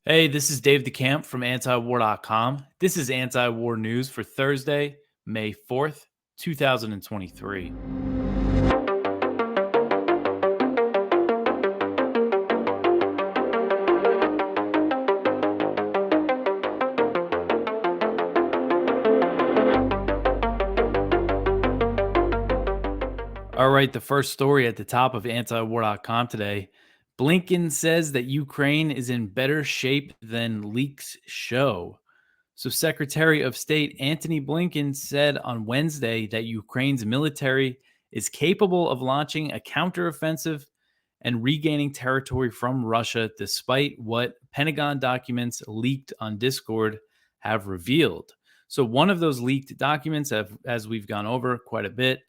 Hey, this is Dave DeCamp from antiwar.com. This is anti-war news for Thursday, May 4th, 2023. All right, the first story at the top of antiwar.com today. Blinken says that Ukraine is in better shape than leaks show. So, Secretary of State Antony Blinken said on Wednesday that Ukraine's military is capable of launching a counteroffensive and regaining territory from Russia, despite what Pentagon documents leaked on Discord have revealed. So, one of those leaked documents, as we've gone over quite a bit,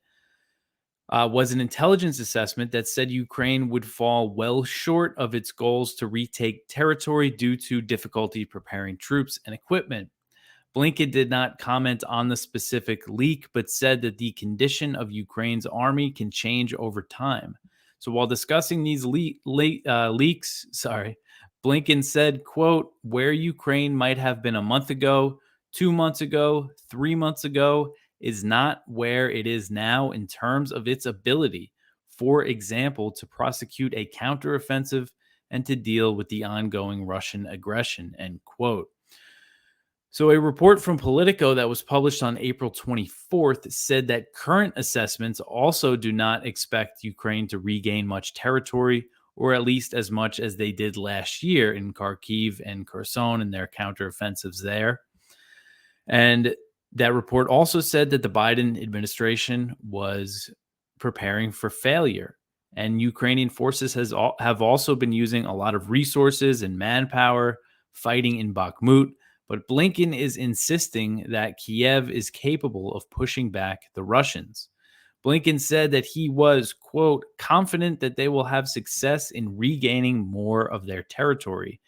was an intelligence assessment that said Ukraine would fall well short of its goals to retake territory due to difficulty preparing troops and equipment. Blinken did not comment on the specific leak, but said that the condition of Ukraine's army can change over time. So while discussing these leaks, Blinken said, quote, where Ukraine might have been a month ago, 2 months ago, 3 months ago, is not where it is now in terms of its ability, for example, to prosecute a counteroffensive and to deal with the ongoing Russian aggression, end quote. So, a report from Politico that was published on April 24th said that current assessments also do not expect Ukraine to regain much territory, or at least as much as they did last year in Kharkiv and Kherson and their counteroffensives there. And that report also said that the Biden administration was preparing for failure. And Ukrainian forces have also been using a lot of resources and manpower fighting in Bakhmut. But Blinken is insisting that Kiev is capable of pushing back the Russians. Blinken said that he was, quote, confident that they will have success in regaining more of their territory,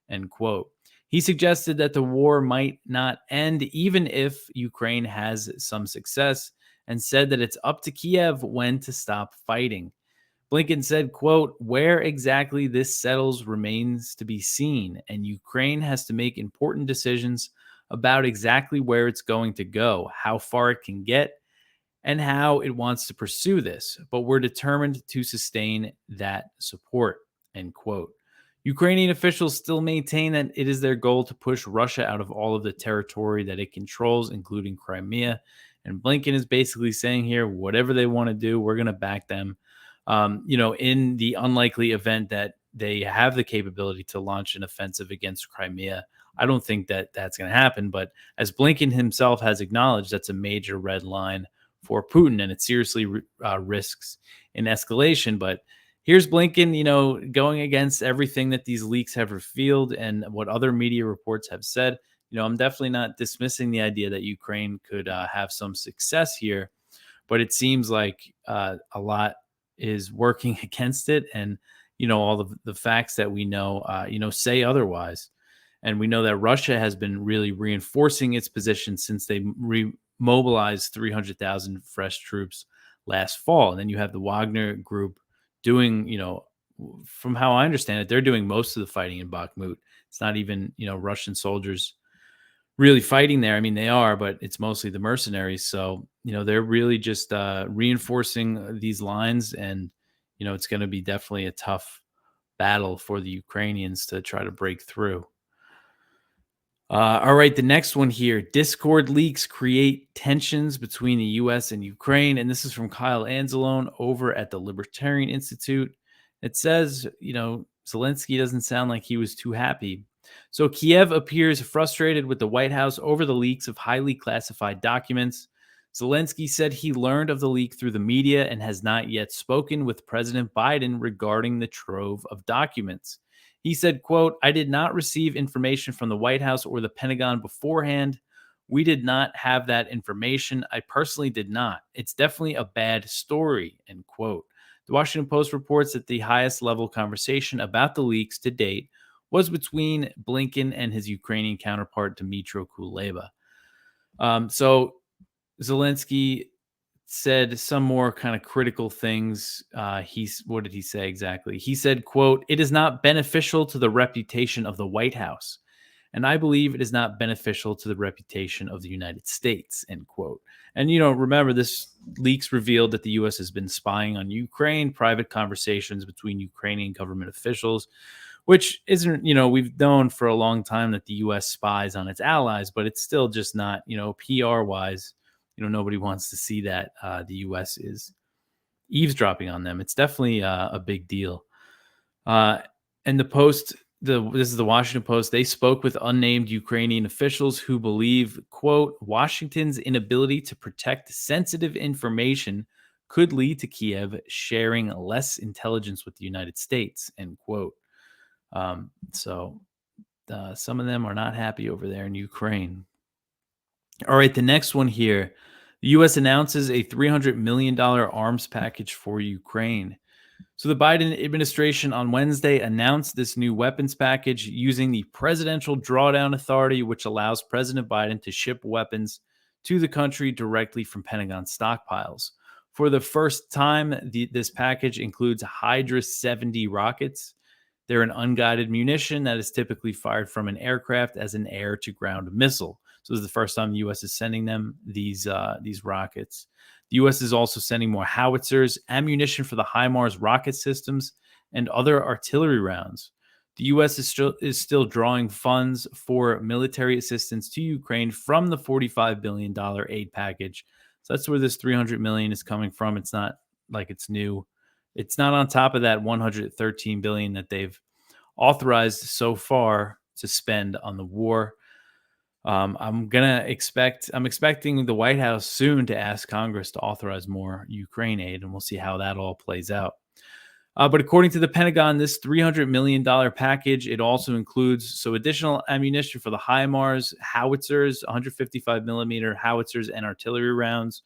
end quote. He suggested that the war might not end even if Ukraine has some success, and said that it's up to Kiev when to stop fighting. Blinken said, quote, where exactly this settles remains to be seen, and Ukraine has to make important decisions about exactly where it's going to go, how far it can get, and how it wants to pursue this. But we're determined to sustain that support, end quote. Ukrainian officials still maintain that it is their goal to push Russia out of all of the territory that it controls, including Crimea. And Blinken is basically saying here, whatever they want to do, we're going to back them. In the unlikely event that they have the capability to launch an offensive against Crimea, I don't think that that's going to happen. But as Blinken himself has acknowledged, that's a major red line for Putin, and it seriously risks an escalation. But here's Blinken, going against everything that these leaks have revealed and what other media reports have said. I'm definitely not dismissing the idea that Ukraine could have some success here, but it seems like a lot is working against it, and all of the facts that we know, say otherwise. And we know that Russia has been really reinforcing its position since they mobilized 300,000 fresh troops last fall. And then you have the Wagner group doing, from how I understand it, they're doing most of the fighting in Bakhmut. It's not even, Russian soldiers really fighting there. I mean, they are, but it's mostly the mercenaries. So, they're really just reinforcing these lines. And, it's going to be definitely a tough battle for the Ukrainians to try to break through. All right, the next one here. Discord leaks create tensions between the U.S. and Ukraine. And this is from Kyle Anzalone over at the Libertarian Institute. It says, Zelensky doesn't sound like he was too happy. So Kiev appears frustrated with the White House over the leaks of highly classified documents. Zelensky said he learned of the leak through the media and has not yet spoken with President Biden regarding the trove of documents. He said, quote, I did not receive information from the White House or the Pentagon beforehand. We did not have that information. I personally did not. It's definitely a bad story, end quote. The Washington Post reports that the highest level conversation about the leaks to date was between Blinken and his Ukrainian counterpart, Dmytro Kuleba. So Zelensky said some more kind of critical things. What did he say exactly? He said, "quote It is not beneficial to the reputation of the White House, and I believe it is not beneficial to the reputation of the United States." End quote. And remember, this leaks revealed that the U.S. has been spying on Ukraine, private conversations between Ukrainian government officials, which isn't, we've known for a long time that the US spies on its allies, but it's still just not, PR wise, nobody wants to see that the US is eavesdropping on them. It's definitely a big deal. Uh, and this is the Washington Post. They spoke with unnamed Ukrainian officials who believe, quote, Washington's inability to protect sensitive information could lead to Kiev sharing less intelligence with the United States, end quote. So some of them are not happy over there in Ukraine. All right, the next one here. The U.S. announces a $300 million arms package for Ukraine. So the Biden administration on Wednesday announced this new weapons package using the Presidential Drawdown Authority, which allows President Biden to ship weapons to the country directly from Pentagon stockpiles. For the first time, this package includes Hydra 70 rockets. They're an unguided munition that is typically fired from an aircraft as an air-to-ground missile. So this is the first time the U.S. is sending them these rockets. The U.S. is also sending more howitzers, ammunition for the HIMARS rocket systems, and other artillery rounds. The U.S. is still drawing funds for military assistance to Ukraine from the $45 billion aid package. So that's where this $300 million is coming from. It's not like it's new. It's not on top of that $113 billion that they've authorized so far to spend on the war. I'm expecting the White House soon to ask Congress to authorize more Ukraine aid, and we'll see how that all plays out. But according to the Pentagon, this $300 million package, it also includes additional ammunition for the HIMARS howitzers, 155 millimeter howitzers and artillery rounds,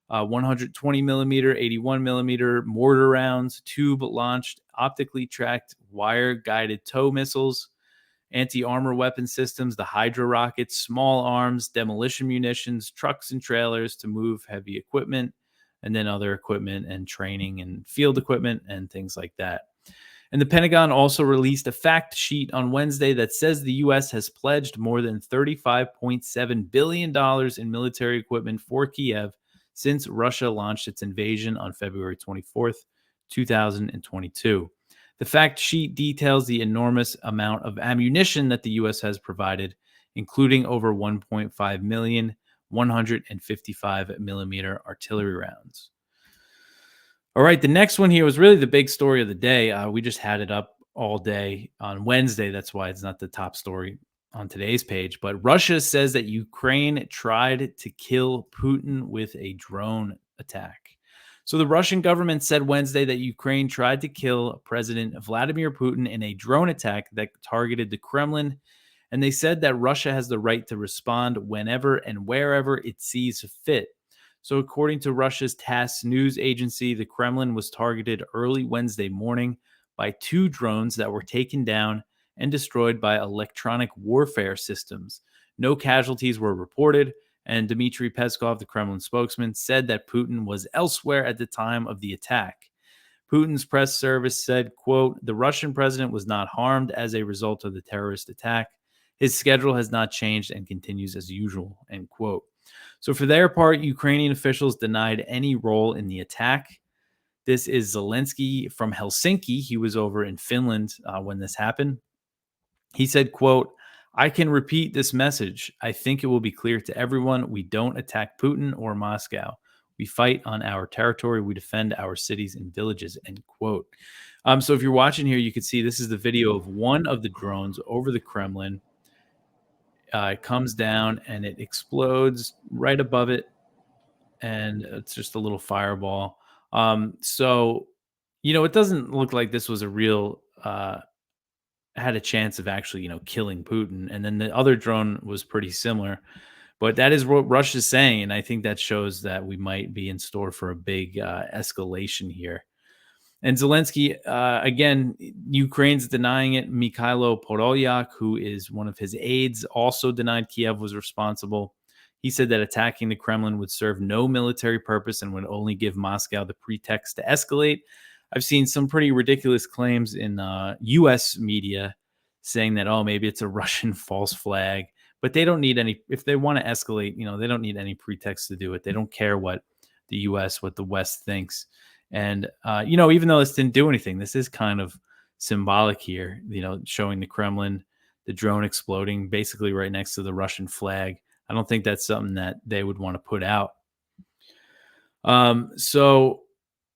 120 millimeter, 81 millimeter mortar rounds, tube launched, optically tracked, wire guided tow missiles, anti-armor weapon systems, the Hydra rockets, small arms, demolition munitions, trucks and trailers to move heavy equipment, and then other equipment and training and field equipment and things like that. And the Pentagon also released a fact sheet on Wednesday that says the U.S. has pledged more than $35.7 billion in military equipment for Kiev since Russia launched its invasion on February 24th, 2022. The fact sheet details the enormous amount of ammunition that the U.S. has provided, including over 1.5 million 155 millimeter artillery rounds. All right, the next one here was really the big story of the day. We just had it up all day on Wednesday. That's why it's not the top story on today's page. But Russia says that Ukraine tried to kill Putin with a drone attack. So the Russian government said Wednesday that Ukraine tried to kill President Vladimir Putin in a drone attack that targeted the Kremlin. And they said that Russia has the right to respond whenever and wherever it sees fit. So according to Russia's TASS news agency, the Kremlin was targeted early Wednesday morning by 2 drones that were taken down and destroyed by electronic warfare systems. No casualties were reported, and Dmitry Peskov, the Kremlin spokesman, said that Putin was elsewhere at the time of the attack. Putin's press service said, quote, the Russian president was not harmed as a result of the terrorist attack. His schedule has not changed and continues as usual, end quote. So for their part, Ukrainian officials denied any role in the attack. This is Zelensky from Helsinki. He was over in Finland when this happened. He said, quote, I can repeat this message. I think it will be clear to everyone. We don't attack Putin or Moscow. We fight on our territory. We defend our cities and villages, end quote. So if you're watching here, you can see this is the video of one of the drones over the Kremlin. It comes down and it explodes right above it. And it's just a little fireball. So, it doesn't look like this was a real had a chance of actually, killing Putin. And then the other drone was pretty similar. But that is what Russia's saying. And I think that shows that we might be in store for a big escalation here. And Zelensky, again, Ukraine's denying it. Mikhailo Podolyak, who is one of his aides, also denied Kiev was responsible. He said that attacking the Kremlin would serve no military purpose and would only give Moscow the pretext to escalate. I've seen some pretty ridiculous claims in U.S. media saying that, oh, maybe it's a Russian false flag, but they don't need any, if they want to escalate, they don't need any pretext to do it. They don't care what the U.S., what the West thinks. And, even though this didn't do anything, this is kind of symbolic here, showing the Kremlin, the drone exploding basically right next to the Russian flag. I don't think that's something that they would want to put out. So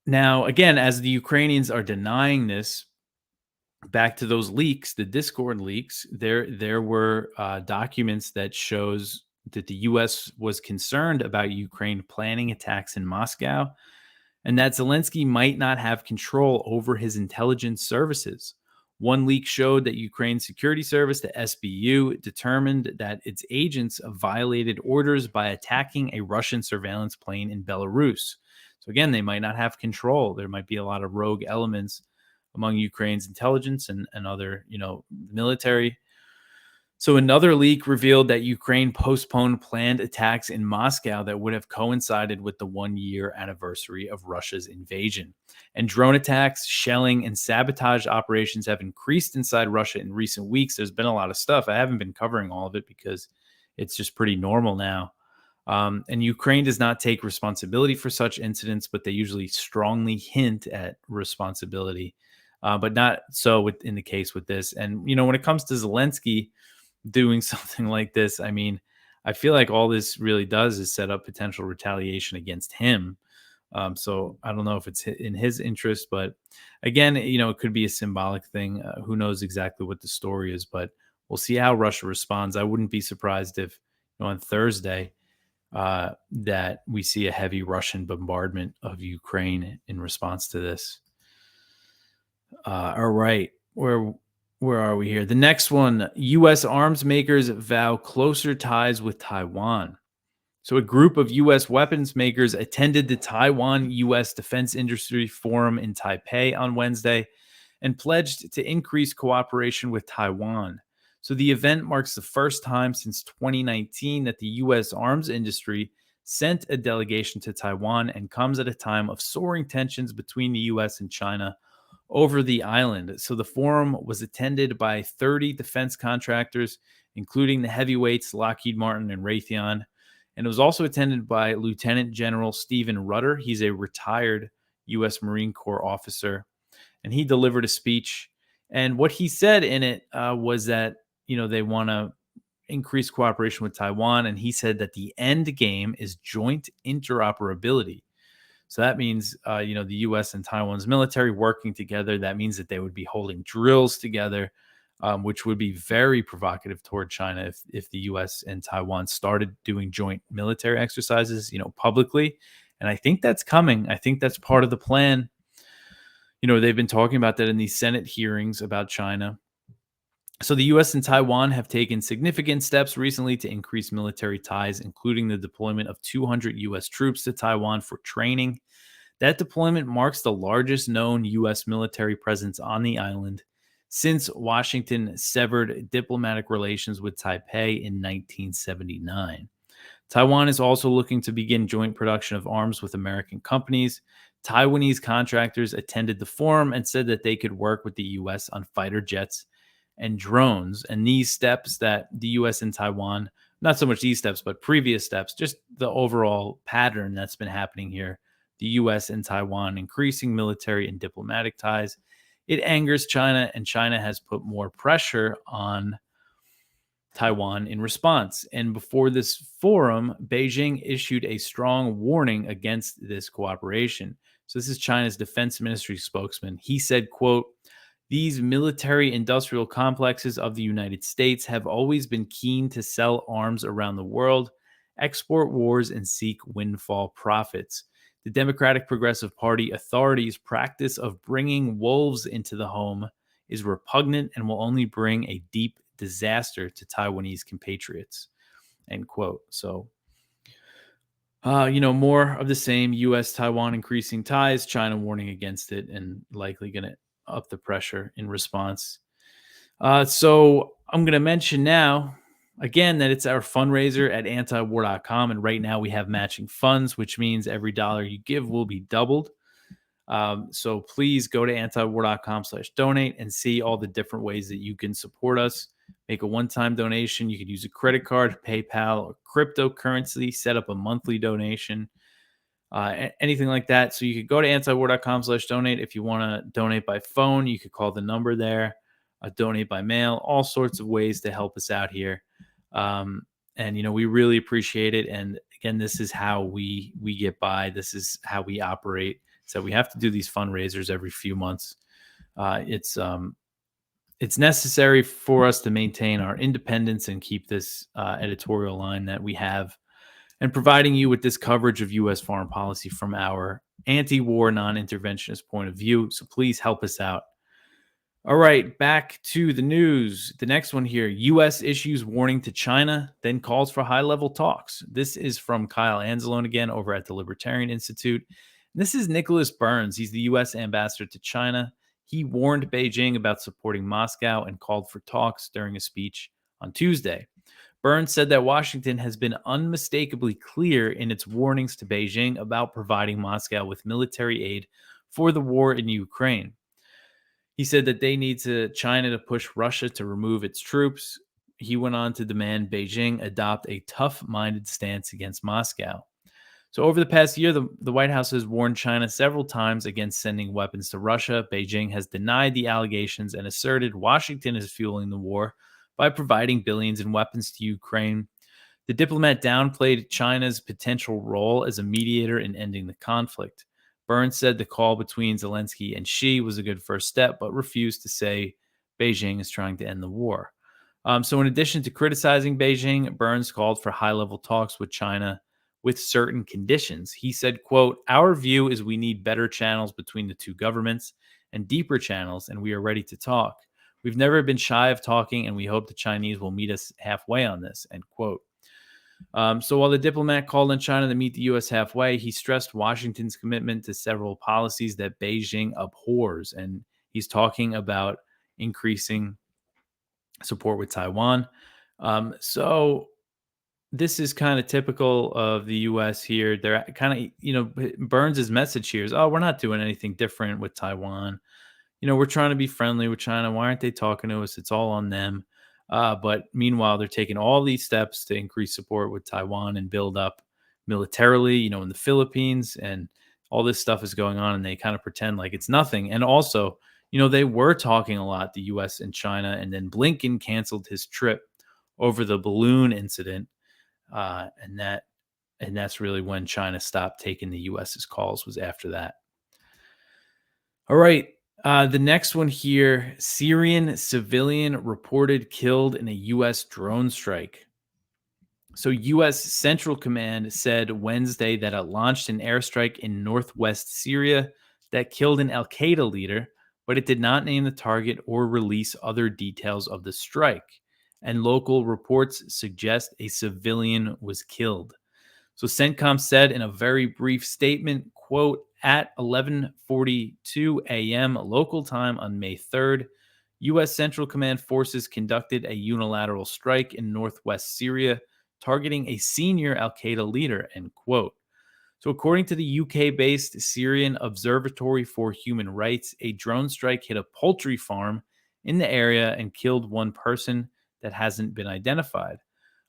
now, again, as the Ukrainians are denying this, back to those leaks, the Discord leaks, there were documents that shows that the U.S. was concerned about Ukraine planning attacks in Moscow, and that Zelensky might not have control over his intelligence services. One leak showed that Ukraine's security service, the SBU, determined that its agents violated orders by attacking a Russian surveillance plane in Belarus. So again, they might not have control. There might be a lot of rogue elements among Ukraine's intelligence and other, military. So another leak revealed that Ukraine postponed planned attacks in Moscow that would have coincided with the 1-year anniversary of Russia's invasion. And drone attacks, shelling, and sabotage operations have increased inside Russia in recent weeks. There's been a lot of stuff. I haven't been covering all of it because it's just pretty normal now. And Ukraine does not take responsibility for such incidents, but they usually strongly hint at responsibility. But not so in the case with this. And, when it comes to Zelensky doing something like this, I mean, I feel like all this really does is set up potential retaliation against him. So I don't know if it's in his interest, but again, it could be a symbolic thing. Who knows exactly what the story is, but we'll see how Russia responds. I wouldn't be surprised if on Thursday that we see a heavy Russian bombardment of Ukraine in response to this. All right. Where are we here? The next one, U.S. arms makers vow closer ties with Taiwan. So a group of U.S. weapons makers attended the Taiwan U.S. Defense Industry Forum in Taipei on Wednesday and pledged to increase cooperation with Taiwan. So the event marks the first time since 2019 that the U.S. arms industry sent a delegation to Taiwan and comes at a time of soaring tensions between the U.S. and China over the island. So the forum was attended by 30 defense contractors, including the heavyweights Lockheed Martin and Raytheon. And it was also attended by Lieutenant General Stephen Rudder. He's a retired U.S. Marine Corps officer, and he delivered a speech. And what he said in it was that, they want to increase cooperation with Taiwan. And he said that the end game is joint interoperability. So that means, the U.S. and Taiwan's military working together. That means that they would be holding drills together, which would be very provocative toward China if the U.S. and Taiwan started doing joint military exercises, publicly. And I think that's coming. I think that's part of the plan. They've been talking about that in these Senate hearings about China. So the U.S. and Taiwan have taken significant steps recently to increase military ties, including the deployment of 200 U.S. troops to Taiwan for training. That deployment marks the largest known U.S. military presence on the island since Washington severed diplomatic relations with Taipei in 1979. Taiwan is also looking to begin joint production of arms with American companies. Taiwanese contractors attended the forum and said that they could work with the U.S. on fighter jets and drones. And these steps that the U.S. and Taiwan, not so much these steps, but previous steps, just the overall pattern that's been happening here, the U.S. and Taiwan increasing military and diplomatic ties, it angers China, and China has put more pressure on Taiwan in response. And before this forum, Beijing issued a strong warning against this cooperation. So this is China's defense ministry spokesman. He said, quote, "These military industrial complexes of the United States have always been keen to sell arms around the world, export wars, and seek windfall profits. The Democratic Progressive Party authorities' practice of bringing wolves into the home is repugnant and will only bring a deep disaster to Taiwanese compatriots." End quote. So, more of the same. U.S. Taiwan increasing ties, China warning against it, and likely going to up the pressure in response. So I'm going to mention now, Again, that it's our fundraiser at antiwar.com. And right now we have matching funds, which means every dollar you give will be doubled. So please go to antiwar.com/donate and see all the different ways that you can support us. Make a one-time donation. You could use a credit card, PayPal, or cryptocurrency. Set up a monthly donation, anything like that. So you could go to antiwar.com/donate. If you want to donate by phone, you could call the number there. Donate by mail. All sorts of ways to help us out here. And we really appreciate it. And again, this is how we get by. This is how we operate. So we have to do these fundraisers every few months. It's necessary for us to maintain our independence and keep this editorial line that we have, and providing you with this coverage of U.S. foreign policy from our anti-war, non-interventionist point of view. So please help us out. All right, back to the news. The next one here, U.S. issues warning to China, then calls for high-level talks. This is from Kyle Anzalone again over at the Libertarian Institute. This is Nicholas Burns. He's the U.S. ambassador to China. He warned Beijing about supporting Moscow and called for talks during a speech on Tuesday. Burns said that Washington has been unmistakably clear in its warnings to Beijing about providing Moscow with military aid for the war in Ukraine. He said that they need China to push Russia to remove its troops. He went on to demand Beijing adopt a tough-minded stance against Moscow. So over the past year, the White House has warned China several times against sending weapons to Russia. Beijing has denied the allegations and asserted Washington is fueling the war by providing billions in weapons to Ukraine. The diplomat downplayed China's potential role as a mediator in ending the conflict. Burns said the call between Zelensky and Xi was a good first step, but refused to say Beijing is trying to end the war. So in addition to criticizing Beijing, Burns called for high-level talks with China with certain conditions. He said, quote, "Our view is we need better channels between the two governments and deeper channels, and we are ready to talk. We've never been shy of talking, and we hope the Chinese will meet us halfway on this," end quote. So while the diplomat called on China to meet the U.S. halfway, he stressed Washington's commitment to several policies that Beijing abhors. And he's talking about increasing support with Taiwan. So this is kind of typical of the U.S. here. They're kind of, Burns' message here is, oh, we're not doing anything different with Taiwan. We're trying to be friendly with China. Why aren't they talking to us? It's all on them. But meanwhile, they're taking all these steps to increase support with Taiwan and build up militarily, in the Philippines, and all this stuff is going on, and they kind of pretend like it's nothing. And also, they were talking a lot, the U.S. and China, and then Blinken canceled his trip over the balloon incident, and that's really when China stopped taking the U.S.'s calls, was after that. All right. The next one here, Syrian civilian reported killed in a U.S. drone strike. So U.S. Central Command said Wednesday that it launched an airstrike in northwest Syria that killed an al-Qaeda leader, but it did not name the target or release other details of the strike. And local reports suggest a civilian was killed. So CENTCOM said in a very brief statement, quote, at 11:42 a.m. local time on May 3rd, U.S. Central Command forces conducted a unilateral strike in northwest Syria, targeting a senior al-Qaeda leader, end quote. So according to the UK-based Syrian Observatory for Human Rights, a drone strike hit a poultry farm in the area and killed one person that hasn't been identified.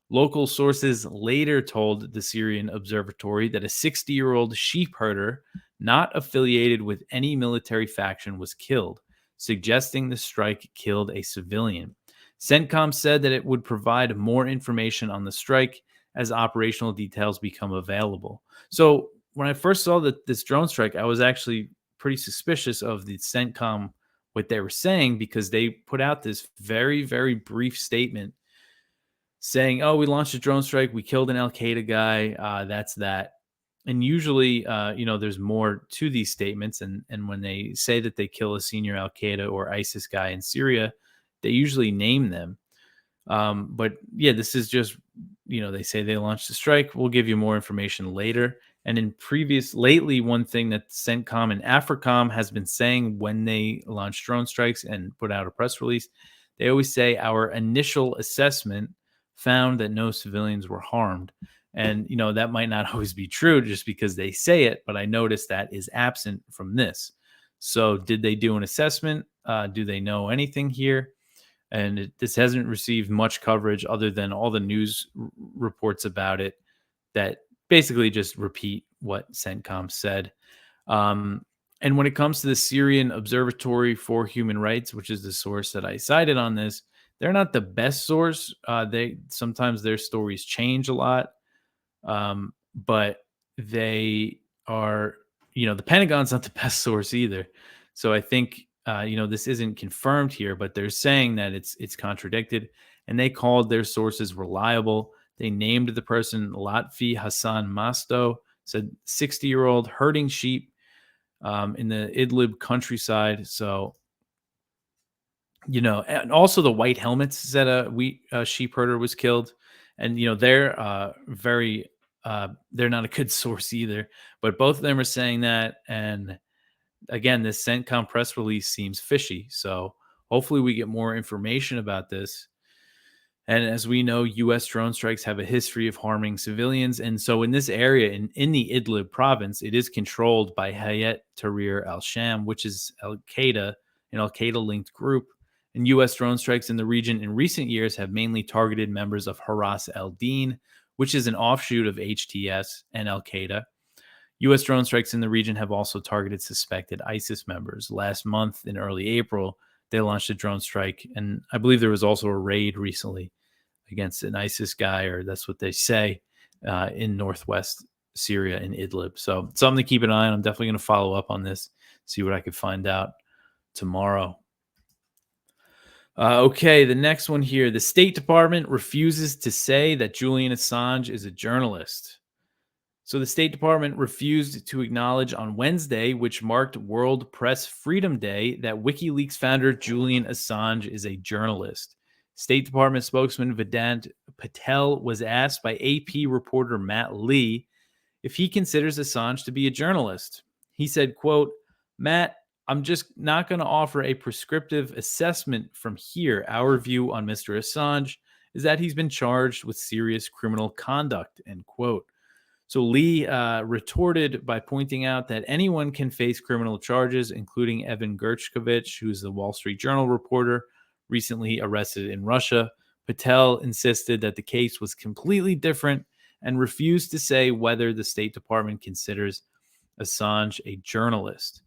Local sources later told the Syrian Observatory that a 60-year-old sheep herder not affiliated with any military faction was killed, suggesting the strike killed a civilian. CENTCOM said that it would provide more information on the strike as operational details become available. So when I first saw this drone strike, I was actually pretty suspicious of the CENTCOM, what they were saying, because they put out this very, very brief statement saying, oh, we launched a drone strike, we killed an al-Qaeda guy, that's that. And usually, there's more to these statements. And when they say that they kill a senior al-Qaeda or ISIS guy in Syria, they usually name them. But yeah, this is just, they say they launched a strike. We'll give you more information later. And lately, one thing that CENTCOM and AFRICOM has been saying when they launch drone strikes and put out a press release, they always say our initial assessment found that no civilians were harmed. And, that might not always be true just because they say it, but I noticed that is absent from this. So did they do an assessment? Do they know anything here? And this hasn't received much coverage other than all the news reports about it that basically just repeat what CENTCOM said. And when it comes to the Syrian Observatory for Human Rights, which is the source that I cited on this, they're not the best source. They sometimes their stories change a lot, but they are, the Pentagon's not the best source either. So I think this isn't confirmed here, but they're saying that it's contradicted, and they called their sources reliable. They named the person Lotfi Hassan Masto, said 60-year-old herding sheep in the Idlib countryside. So, and also the white helmets said a sheep herder was killed. And, they're very, they're not a good source either, but both of them are saying that. And again, this CENTCOM press release seems fishy. So hopefully we get more information about this. And as we know, U.S. drone strikes have a history of harming civilians. And so in this area, in the Idlib province, it is controlled by Hayat Tahrir al-Sham, which is Al-Qaeda, an Al-Qaeda-linked group. And U.S. drone strikes in the region in recent years have mainly targeted members of Haras al-Din, which is an offshoot of HTS and Al-Qaeda. U.S. drone strikes in the region have also targeted suspected ISIS members. Last month, in early April, they launched a drone strike, and I believe there was also a raid recently against an ISIS guy, or that's what they say, in northwest Syria in Idlib. So something to keep an eye on. I'm definitely going to follow up on this, see what I could find out tomorrow. Okay, the next one here. The State Department refuses to say that Julian Assange is a journalist. So the State Department refused to acknowledge on Wednesday, which marked World Press Freedom Day, that WikiLeaks founder Julian Assange is a journalist. State Department spokesman Vedant Patel was asked by AP reporter Matt Lee if he considers Assange to be a journalist. He said, quote, "Matt, I'm just not going to offer a prescriptive assessment from here. Our view on Mr. Assange is that he's been charged with serious criminal conduct," end quote. So Lee retorted by pointing out that anyone can face criminal charges, including Evan Gershkovich, who's the Wall Street Journal reporter, recently arrested in Russia. Patel insisted that the case was completely different and refused to say whether the State Department considers Assange a journalist.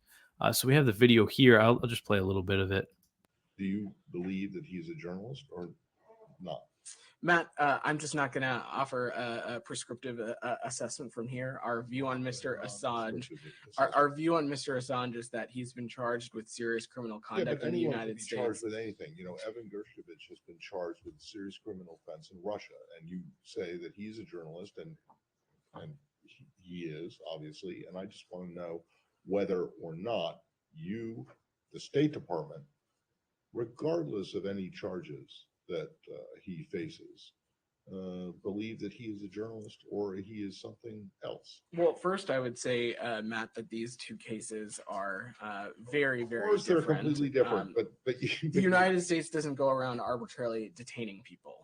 So we have the video here. I'll just play a little bit of it. Do you believe that he's a journalist or not? Matt, I'm just not going to offer a prescriptive assessment from here. Our view on Mr. Assange, our view on Mr. Assange is that he's been charged with serious criminal conduct in the United States. Charged with anything, Evan Gershkovich has been charged with serious criminal offense in Russia, and you say that he's a journalist, and he is obviously. And I just want to know whether or not you, the State Department, regardless of any charges that he faces, believe that he is a journalist or he is something else. Well, first I would say, Matt, that these two cases are very, very different. Of course, they're completely different, but the United States doesn't go around arbitrarily detaining people,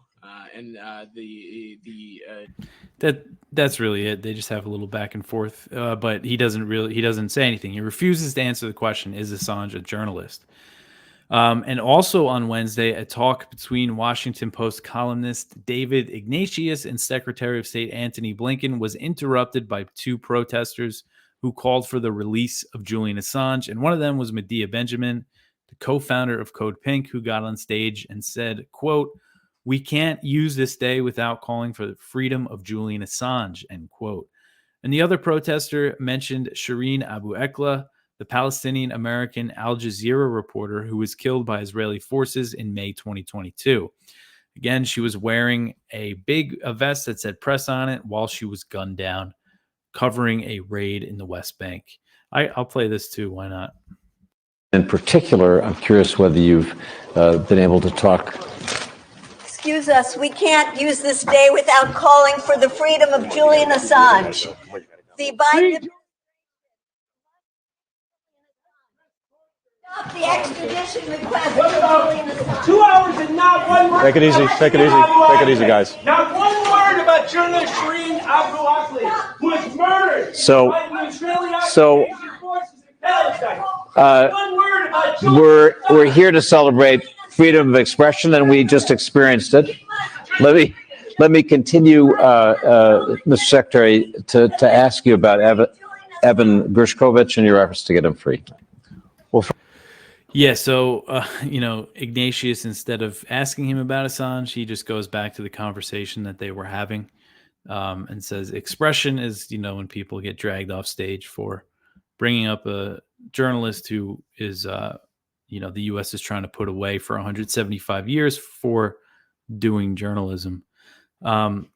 that's really it. They just have a little back and forth, but he doesn't say anything. He refuses to answer the question: is Assange a journalist? And also on Wednesday, a talk between Washington Post columnist David Ignatius and Secretary of State Antony Blinken was interrupted by two protesters who called for the release of Julian Assange. And one of them was Medea Benjamin, the co-founder of Code Pink, who got on stage and said, quote, "We can't use this day without calling for the freedom of Julian Assange," end quote. And the other protester mentioned Shireen Abu Akleh, the Palestinian-American Al Jazeera reporter who was killed by Israeli forces in May 2022. Again, she was wearing a vest that said press on it while she was gunned down, covering a raid in the West Bank. I'll play this too. Why not? In particular, I'm curious whether you've been able to talk. Excuse us, we can't use this day without calling for the freedom of Julian Assange. The Biden The extradition request What for about Julian Assange. 2 hours and not one word? Take it easy, take it easy, take it easy, guys. Not one word about journalist Shireen Abu Akleh, who was murdered So- by the Israeli so, occupation forces in Palestine. Uh, One word about we're here to celebrate freedom of expression, and we just experienced it. Let me continue, Mr. Secretary, to ask you about Evan Gershkovich and your efforts to get him free. Yeah, so Ignatius, instead of asking him about Assange, he just goes back to the conversation that they were having, and says expression is when people get dragged off stage for bringing up a journalist who is the U.S. is trying to put away for 175 years for doing journalism. And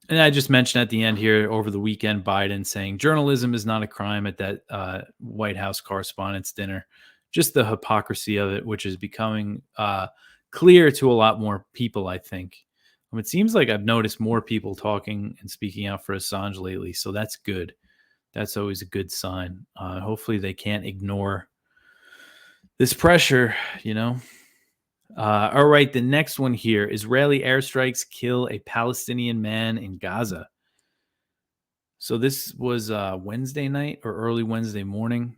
I just mentioned at the end here over the weekend, Biden saying journalism is not a crime at that White House Correspondents' Dinner. Just the hypocrisy of it, which is becoming clear to a lot more people, I think. It seems like I've noticed more people talking and speaking out for Assange lately, so that's good. That's always a good sign. Hopefully they can't ignore this pressure, All right, the next one here. Israeli airstrikes kill a Palestinian man in Gaza. So this was Wednesday night or early Wednesday morning.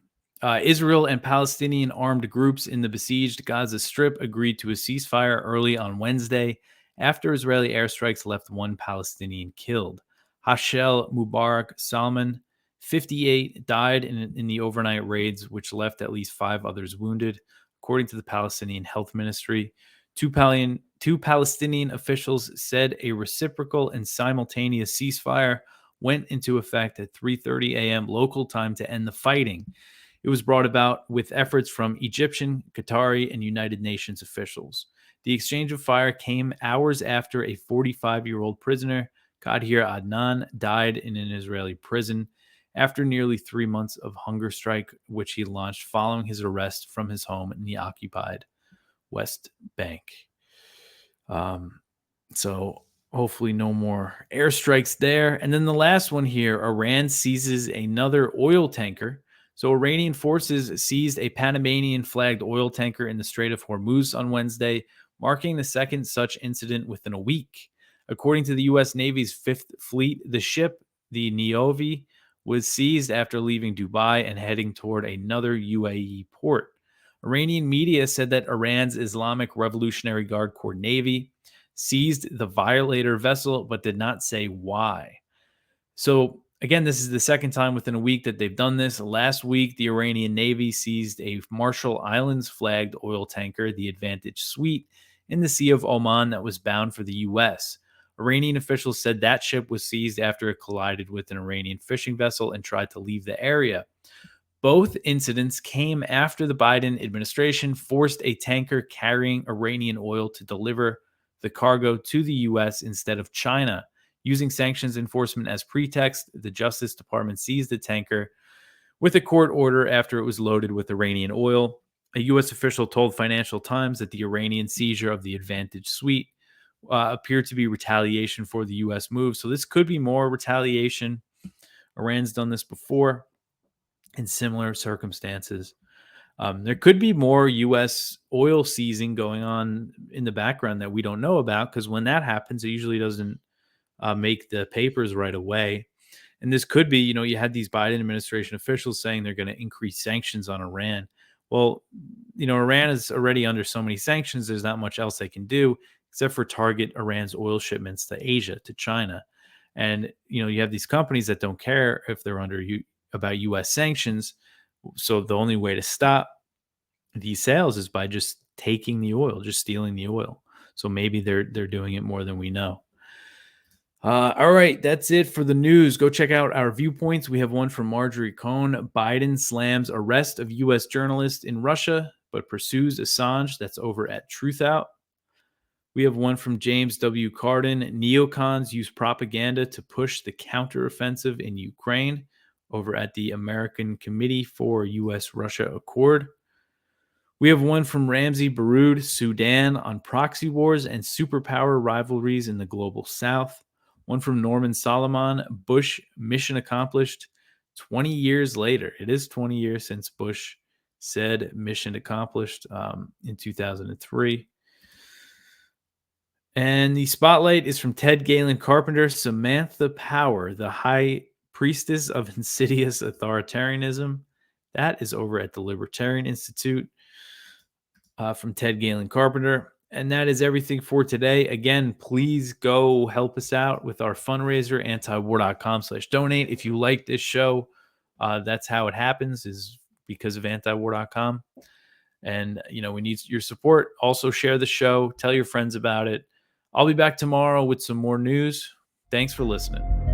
Israel and Palestinian armed groups in the besieged Gaza Strip agreed to a ceasefire early on Wednesday after Israeli airstrikes left one Palestinian killed. Hashel Mubarak Salman, 58, died in the overnight raids, which left at least 5 others wounded, according to the Palestinian Health Ministry. Two Palestinian officials said a reciprocal and simultaneous ceasefire went into effect at 3:30 a.m. local time to end the fighting. It was brought about with efforts from Egyptian, Qatari, and United Nations officials. The exchange of fire came hours after a 45-year-old prisoner, Qadir Adnan, died in an Israeli prison after nearly 3 months of hunger strike, which he launched following his arrest from his home in the occupied West Bank. So hopefully no more airstrikes there. And then the last one here, Iran seizes another oil tanker. So Iranian forces seized a Panamanian-flagged oil tanker in the Strait of Hormuz on Wednesday, marking the second such incident within a week. According to the U.S. Navy's Fifth Fleet, the ship, the Niovi, was seized after leaving Dubai and heading toward another UAE port. Iranian media said that Iran's Islamic Revolutionary Guard Corps Navy seized the violator vessel, but did not say why. So again, this is the second time within a week that they've done this. Last week, the Iranian Navy seized a Marshall Islands flagged oil tanker, the Advantage Sweet, in the Sea of Oman that was bound for the U.S. Iranian officials said that ship was seized after it collided with an Iranian fishing vessel and tried to leave the area. Both incidents came after the Biden administration forced a tanker carrying Iranian oil to deliver the cargo to the U.S. instead of China. Using sanctions enforcement as pretext, the Justice Department seized the tanker with a court order after it was loaded with Iranian oil. A U.S. official told Financial Times that the Iranian seizure of the Advantage Suite appeared to be retaliation for the U.S. move. So this could be more retaliation. Iran's done this before in similar circumstances. There could be more U.S. oil seizing going on in the background that we don't know about, because when that happens, it usually doesn't make the papers right away. And this could be, you had these Biden administration officials saying they're going to increase sanctions on Iran. Well, Iran is already under so many sanctions. There's not much else they can do except for target Iran's oil shipments to Asia, to China. And, you have these companies that don't care if they're under about U.S. sanctions. So the only way to stop these sales is by just taking the oil, just stealing the oil. So maybe they're doing it more than we know. All right, that's it for the news. Go check out our viewpoints. We have one from Marjorie Cohn. Biden slams arrest of U.S. journalist in Russia, but pursues Assange. That's over at Truthout. We have one from James W. Carden. Neocons use propaganda to push the counteroffensive in Ukraine, over at the American Committee for U.S.-Russia Accord. We have one from Ramsey Baroud, Sudan, on proxy wars and superpower rivalries in the global south. One from Norman Solomon, Bush mission accomplished 20 years later. It is 20 years since Bush said mission accomplished in 2003. And the spotlight is from Ted Galen Carpenter, Samantha Power, the high priestess of insidious authoritarianism. That is over at the Libertarian Institute from Ted Galen Carpenter. And that is everything for today. Again, please go help us out with our fundraiser, antiwar.com/donate. If you like this show, that's how it happens, is because of antiwar.com. And, we need your support. Also share the show. Tell your friends about it. I'll be back tomorrow with some more news. Thanks for listening.